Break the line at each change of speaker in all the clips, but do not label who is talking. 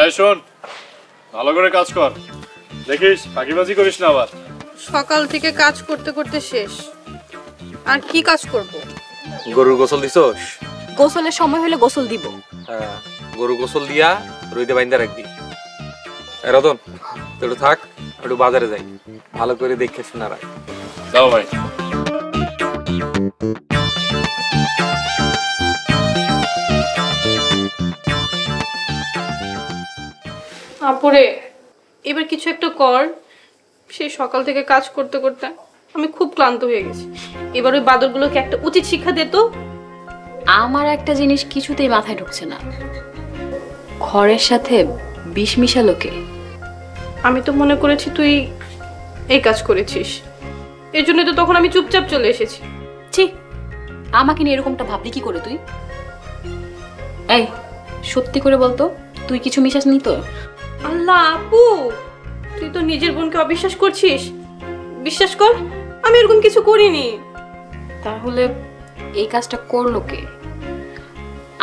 এই শোন, ভালো করে কাজ কর, দেখিস ফাঁকিবাজি করিস না আবার।
সকাল থেকে কাজ করতে করতে শেষ, আর কি কাজ করব?
গরুর গোসল দিছস?
গোসলের সময় হলে গোসল দিব।
হ্যাঁ, গরু গোসল দিয়া রইতে বাইন্দা রাখবি। রতন একটু থাক, একটু বাজারে যাই, ভালো করে দেখে শোনা রাখ।
যাও ভাই।
আপুরে, এবার কিছু একটা কর। সেই সকাল থেকে কাজ করতে করতে আমি খুব ক্লান্ত হয়ে গেছি। এবার ওই বাদরগুলোকে একটা উচিত শিক্ষা দে তো।
আমার একটা জিনিস কিছুতেই মাথায় ঢুকছে না, খড়ের সাথে বিষ মিশালো কে?
আমি তো মনে করেছি তুই এই কাজ করেছিস, এর জন্য তো তখন আমি চুপচাপ চলে এসেছি।
ছি, আমাকে নিয়ে এরকমটা ভাবলি কি করে তুই? এই সত্যি করে বলতো, তুই কিছু মিশাসনি তো?
আল্লাহ আপু, তুই তো নিজের বোনকে অবিশ্বাস করছিস। বিশ্বাস কর, আমি এরকম কিছু করিনি।
তাহলে এই কাজটা করলো কে?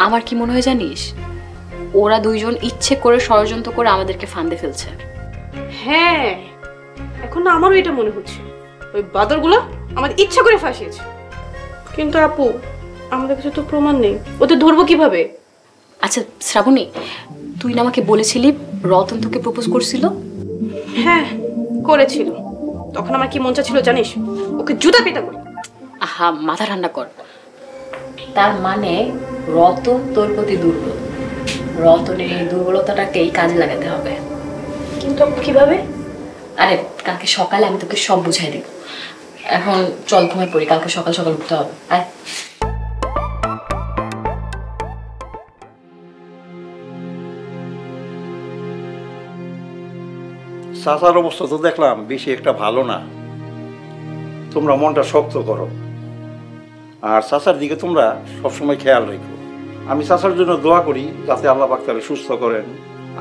আমার কি মনে হয় জানিস, ওরা দুইজন ইচ্ছে করে ষড়যন্ত্র করে আমাদেরকে ফাঁদে ফেলছে।
হ্যাঁ, এখন না আমারও এটা মনে হচ্ছে, ওই বাদরগুলো আমাদের ইচ্ছা করে ফাঁসিয়েছে। কিন্তু আপু, আমাদের কাছে তো প্রমাণ নেই, ওদের ধরবো কিভাবে?
আচ্ছা শ্রাবণী, তুই না আমাকে বলেছিলি রতন তোকে প্রপোজ করছিল?
হ্যাঁ করেছিল। তখন আমার কি মন চাচ্ছিল জানিস? ওকে জুতা পেটা করি।
আহা, মাথা ঠান্ডা কর। তার মানে রতন তোর প্রতি দুর্বল, রতনের এই দুর্বলতাটাকেই কাজে লাগাতে হবে।
কিন্তু কিভাবে?
আরে কালকে সকালে আমি তোকে সব বুঝাই দেব। এখন চল ঘুমাই পড়ি, কালকে সকাল সকাল উঠতে হবে। আয়।
চাচার অবস্থা তো দেখলাম বেশি একটা ভালো না। তোমরা মনটা শক্ত করো, আর চাচার দিকে তোমরা সবসময় খেয়াল রেখো। আমি চাচার জন্য দোয়া করি যাতে আল্লাহ পাক তাকে সুস্থ করেন।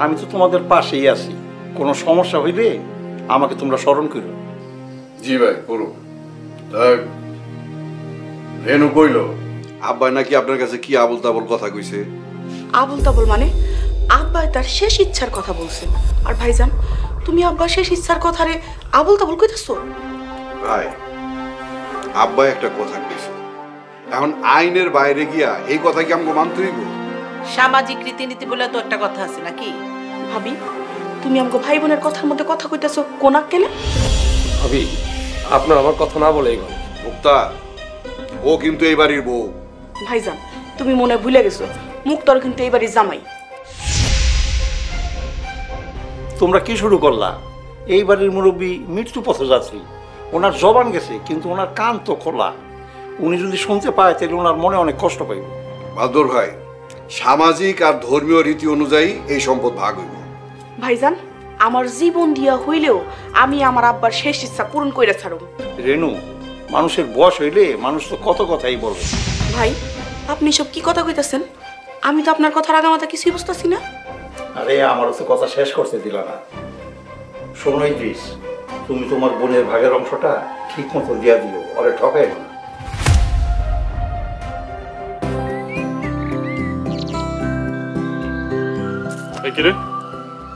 আমি তো তোমাদের পাশেই আছি, কোনো সমস্যা হইলে আমাকে তোমরা স্মরণ করো।
জি ভাই করুন। রেনু কইল আব্বাই নাকি আপনার কাছে কি আবল তাবল কথা কইছে?
আবুল তাবুল মানে? আব্বাই তার শেষ ইচ্ছার কথা বলছে। আর ভাইজান, তুমি আব্বার শেষ ইচ্ছার কথারে আবুল তাবুল কইতেছো?
ভাই, আব্বাই একটা কথা কইছে, এখন আইনের বাইরে গিয়া এই কথা কি আমাকে মানতে হইব?
সামাজিক রীতিনীতি বলে তো একটা কথা আছে নাকি? ভাবি, তুমি আমাকে ভাই বোনের কথার মধ্যে কথা কইতেছো কোনাক কেনে?
ভাবি, আপনার আমার কথা না বলে গেল।
মুক্তার, ও কিন্তু এই বাড়ির বউ।
ভাইজান, তুমি মনে ভুলে গেছো, মুক্তার কিন্তু এই বাড়ির জামাই।
তোমরা কি শুরু করলা? এই বাড়ির মুরব্বী মৃত্যু পথযাত্রী, ওনার জবান গেছে কিন্তু ওনার কান তো খোলা। উনি যদি শুনতে পায় তাহলে ওনার মনে অনেক কষ্ট পাইব।
বাদর ভাই, সামাজিক আর ধর্মীয় রীতি অনুযায়ী এই সম্পদ ভাগ হইব।
ভাইজান, আমার জীবন দিয়া হইলেও আমি আমার আব্বার শেষ ইচ্ছা পূরণ কইরা ছাড়ব।
রেনু, মানুষের বয়স হইলে মানুষ তো কত কথাই বলে।
ভাই, আপনি সব কি কথা কইতাছেন? আমি তো আপনার কথার আগামাথা কিছুই বুঝতেছি না।
আরে আমারও তো কথা শেষ করতে দিল না। শোনো ইদ্রিস, তুমি তোমার বোনের ভাগের অংশটা ঠিক মতো দিয়া দিও, ওরে ঠকাই না।
কিরে,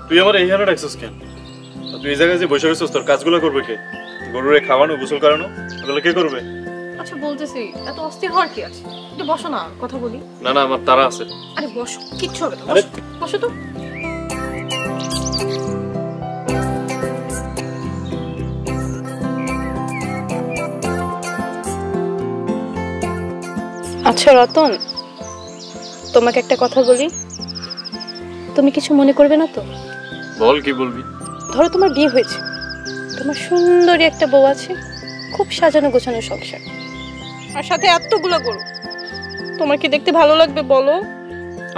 তুই আমার এই হারে রাখছিস কেন? তুই এই জায়গায় যে বসে গেছিস, তোর কাজগুলো করবে কে? গরুরে খাওয়ানো, গোসল করানো, ওগুলো কে করবে?
আচ্ছা বলতেছি, এত অস্থির হওয়ার কি আছে? একটু বসো না, কথা বলি।
না না, আমার তারা আছে।
আরে বসো, কিচ্ছু হবে না।
আরে
বসো তো। আচ্ছা রতন, তোমাকে একটা কথা বলি, তুমি কিছু মনে করবে না তো?
বল, কি বলবি?
ধরো তোমার বিয়ে হয়েছে, তোমার সুন্দরী একটা বউ আছে, খুব সাজানো গোছানো সংসার, আর সাথে এতগুলো গরু। তোমার কি দেখতে ভালো লাগবে বলো?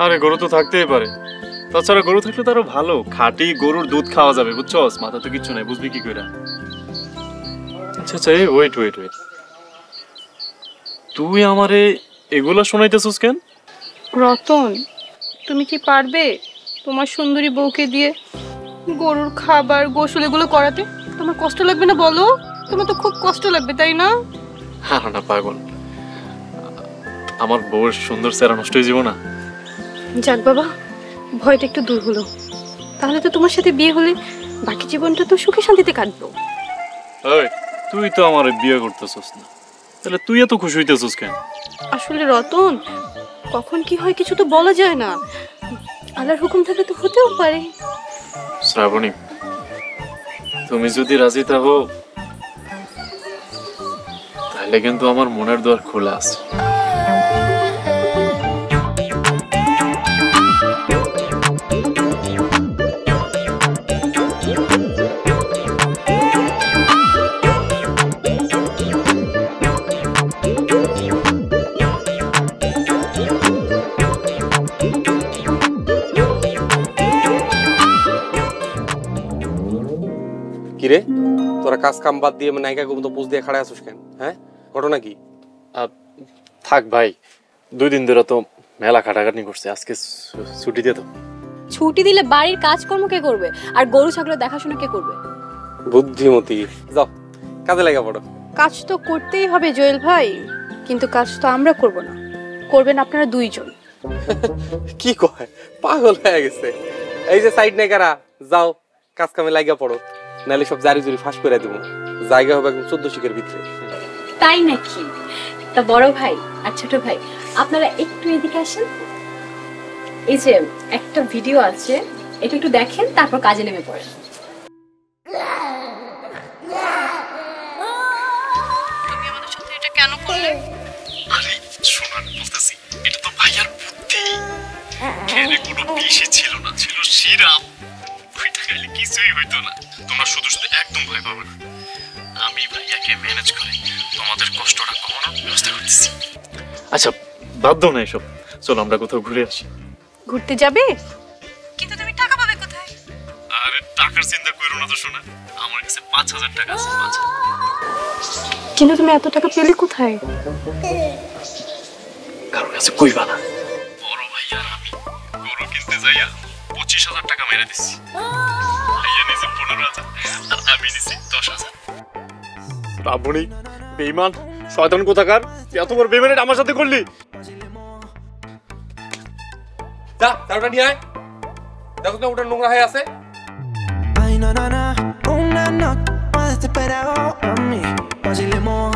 আরে গরু তো থাকতেই পারে, তাছাড়া গরু থাকলে তো আরো ভালো। খাঁটি গরুর দুধ খাওয়া যাবে, বুঝছস? মাথা তো কিচ্ছু নাই, বুঝবি কি করে? আচ্ছা আচ্ছা, এই ওয়েট ওয়েট ওয়েট, তুই আমারে এগুলা শোনাইতেছিস কেন?
রতন, তুমি কি পারবে তোমার সুন্দরী বউকে দিয়ে গরুর খাবার গোসল এগুলো করাতে? তোমার কষ্ট লাগবে না বলো? তোমার তো খুব কষ্ট লাগবে, তাই না?
হ্যাঁ না পাগল, আমার বউয়ের সুন্দর চেহারা নষ্ট হয়ে যাব না?
যাক বাবা, ভয়টা একটু দূর হলো। তাহলে তো তোমার সাথে বিয়ে হলে বাকি জীবনটা তো সুখে শান্তিতে কাটবো।
ওই তুই তো আমার বিয়ে করতেছস না, তাহলে তুই এত খুশি হইতেছস কেন?
আসলে রতন, কখন কি হয় কিছু তো বলা যায় না, আল্লাহর হুকুম থাকলে তো হতেও পারে।
শ্রাবণী, তুমি যদি রাজি থাকো তাহলে কিন্তু আমার মনের দ্বার খোলা আছে।
কিরে, তোরা কাজ কাম বাদ দিয়ে নায়িকা মতো পোজ দিয়ে খাড়া আছিস কেন? হ্যাঁ, ঘটনা কি?
থাক ভাই, 2 দিন ধরে তো মেলা খাটাখাটনি করছে, আজকে ছুটি দিয়ে দাও।
ছুটি দিলে বাড়ির কাজকর্ম কে করবে, আর গরু ছাগলের দেখাশোনা কে করবে?
বুদ্ধিমতী, যাও কাজে লাগা পড়ো।
কাজ তো করতেই হবে জয়েল ভাই, কিন্তু কাজ তো আমরা করব না, করবেন আপনারা 2 জন।
কি কয়, পাগল হয়ে গেছে। এই যে সাইড নেকারা, যাও কাজ কামে লাগা পড়ো, নাহলে সব জারি জুরি ফাঁস করে দেবো। জায়গা হবে একদম 14 শিখের ভিতরে।
তাই নাকি? তা বড় ভাই আর ছোট ভাই, আপনারা একটু এদিকে আসেন। এই যে একটা ভিডিও আছে, এটা একটু দেখেন, তারপর কাজে নেমে পড়েন।
তুমি আমাদের সাথে এটা কেন করলে?
আরে শোনান বলতেছি, এটা তো ভাইয়ার বুদ্ধি। খেলে কোনো বিষই ছিল না, ছিল সিরাপ। ওইটা খাইলে কিছুই হইতো না। তোমরা শুধু শুধু একদম ভয় পাবে না, আমি ভাইয়াকে ম্যানেজ করে তোমাদের কষ্টটা কমানোর ব্যবস্থা করতেছি। আচ্ছা বাদ দাও না এসব, চলো আমরা কোথাও ঘুরে আসি।
ঘুরতে যাবে? কিন্তু তুমি টাকা পাবে কোথায়?
আরে টাকার চিন্তা করো না তো শোনা, আমার কাছে 5000 টাকা আছে। 5000?
কিন্তু তুমি এত টাকা পেলে কোথায়?
কারোর কাছে কইবা না। বড় ভাইয়া আর আমি গরু কিনতে যাইয়া 25,000 টাকা মেরে দিছি। ভাইয়া নিছে 15,000 আর আমি নিছি 10,000। রাবণী, বেঈমান, শয়তান কোথাকার, এত বড় বেঈমানি আমার সাথে করলি?
যা তারটা নিয়ে আয়, দেখো না ওটা নোংরা হয়ে আছে।
Ay, no, no, no, una noche más desesperado a mí, vacilemos.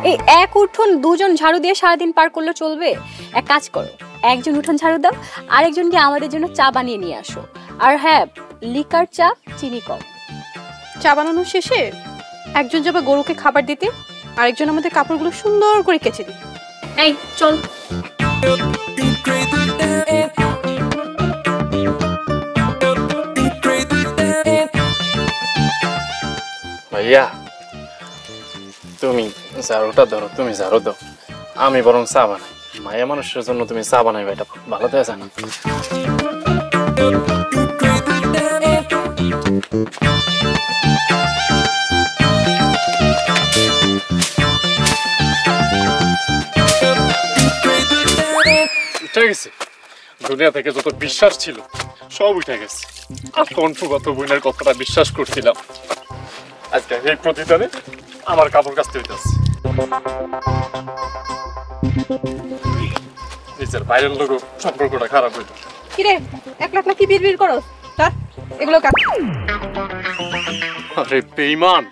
এই এক উঠোন 2 জন ঝাড়ু দিয়ে সারাদিন পার করলে চলবে? এক কাজ করো, একজন উঠোন ঝাড়ু দাও, আরেকজনকে আমাদের জন্য চা বানিয়ে নিয়ে আসো। আর হ্যাঁ, লিকার চা, চিনি কম।
চা বানানো শেষে একজন যাবে গরুকে খাবার দিতে, আরেকজন আমাদের কাপড়গুলো সুন্দর করে কেচে দিবে।
এই চল।
ভাইয়া তুমি ঝাড়ুটা ধরো, তুমি ঝাড়ু দাও, আমি বরং চা বানাই। মায়া মানুষের জন্য তুমি চা বানাই, এটা ভালো তো আছে না? উঠে গেছে, দুনিয়া থেকে যত বিশ্বাস ছিল সব উঠে গেছে। আর কণ্ঠগত বোনের কথাটা বিশ্বাস করছিলাম, আজকে এই প্রতিদানে আমার কাপড় কাচতে হইতেছে। নিজের বাইরের লোক সম্পর্কটা খারাপ হইত।
কিরে একলা একলা কি বিড়বিড় করো? ধর এগুলো কাট।
আরে বেঈমান,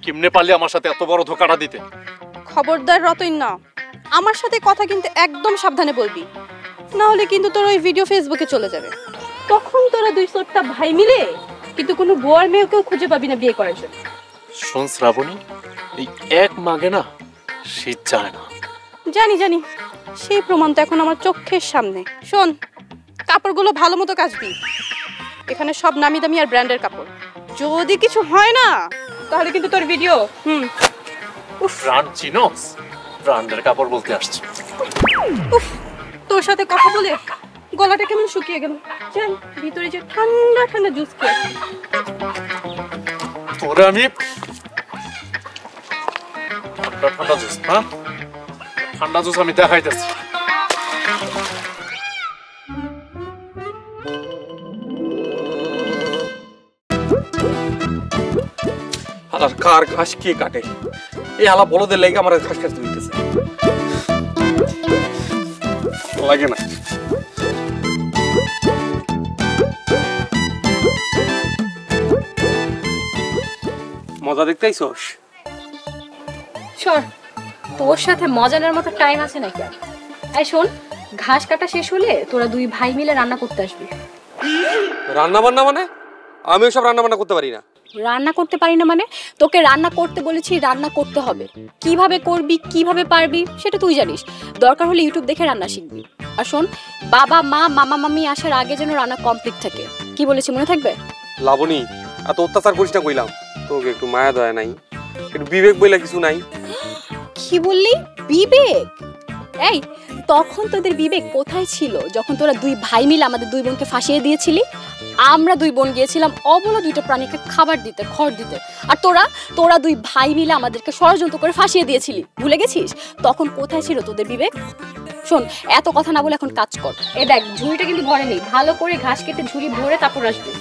কেমনে পারলে আমার সাথে এত বড় ধোকাটা দিতে?
খবরদার রতন না, আমার সাথে কথা কিন্তু একদম সাবধানে বলবি, না হলে কিন্তু তোর ওই ভিডিও ফেসবুকে চলে যাবে। তখন তোরা 2 ছোট্টা ভাই মিলে কিন্তু কোনো বুয়ার মেয়েকেও খুঁজে পাবি না বিয়ে করার জন্য।
শোন শ্রাবণী, এই এক মাগে না শীত যায় না।
জানি জানি, সেই প্রমাণ তো এখন আমার চোখের সামনে। শোন, কাপড়গুলো ভালো মতো কাচবি, এখানে সব নামি দামি আর ব্র্যান্ডের কাপড়। যদি কিছু হয় না তাহলে কিন্তু তোর ভিডিও
ব্র্যান্ড চিনোস? ব্র্যান্ডের কাপড় বলতে আসছে।
তোর সাথে কথা বলে গলাটা কেমন শুকিয়ে গেল। যাই ভিতরে যে ঠান্ডা ঠান্ডা জুস খেয়ে।
তোরে আমি ঠান্ডা জুস, হ্যাঁ ঠান্ডা জুস আমি দেখাইতেছি।
আর কার ঘাস কে কাটে? এই আলা বলদের লেগে আমার ঘাস কাটতে হইতেছে। লাগে না। মজা দেখতে আইছস?
সর, তোর সাথে মজা নেওয়ার মতো টাইম আছে নাকি? এই শোন, ঘাস কাটা শেষ হলে তোরা দুই ভাই মিলে রান্না করতে আসবি।
রান্না বান্না মানে? আমি ওসব রান্না বান্না করতে পারি না।
রান্না করতে পারি না মানে? তোকে রান্না করতে বলেছি, রান্না করতে হবে। কিভাবে করবি, কিভাবে পারবি সেটা তুই জানিস। দরকার হলে ইউটিউব দেখে রান্না শিখবি। আর শোন, বাবা মা মামা মামি আসার আগে যেন রান্না কমপ্লিট থাকে। কি বলেছি মনে থাকবে?
লাবণী, এত অত্যাচার করিস না কইলাম। তোকে একটু মায়া দয়া নাই, একটু বিবেক বইলা কিছু নাই?
কি বললি? বিবেক? এই, তখন তোদের বিবেক কোথায় ছিল যখন তোরা দুই ভাই মিলে আমাদের দুই বোনকে ফাঁসিয়ে দিয়েছিলি? আমরা দুই বোন গিয়েছিলাম অবলা দুইটা প্রাণীকে খাবার দিতে, খড় দিতে, আর তোরা দুই ভাই মিলে আমাদেরকে ষড়যন্ত্র করে ফাঁসিয়ে দিয়েছিলি। ভুলে গেছিস? তখন কোথায় ছিল তোদের বিবেক? শোন, এত কথা না বলে এখন কাজ কর। এ দেখ, ঝুড়িটা কিন্তু ভরে নেই, ভালো করে ঘাস কেটে ঝুড়ি ভরে তারপর আসবি।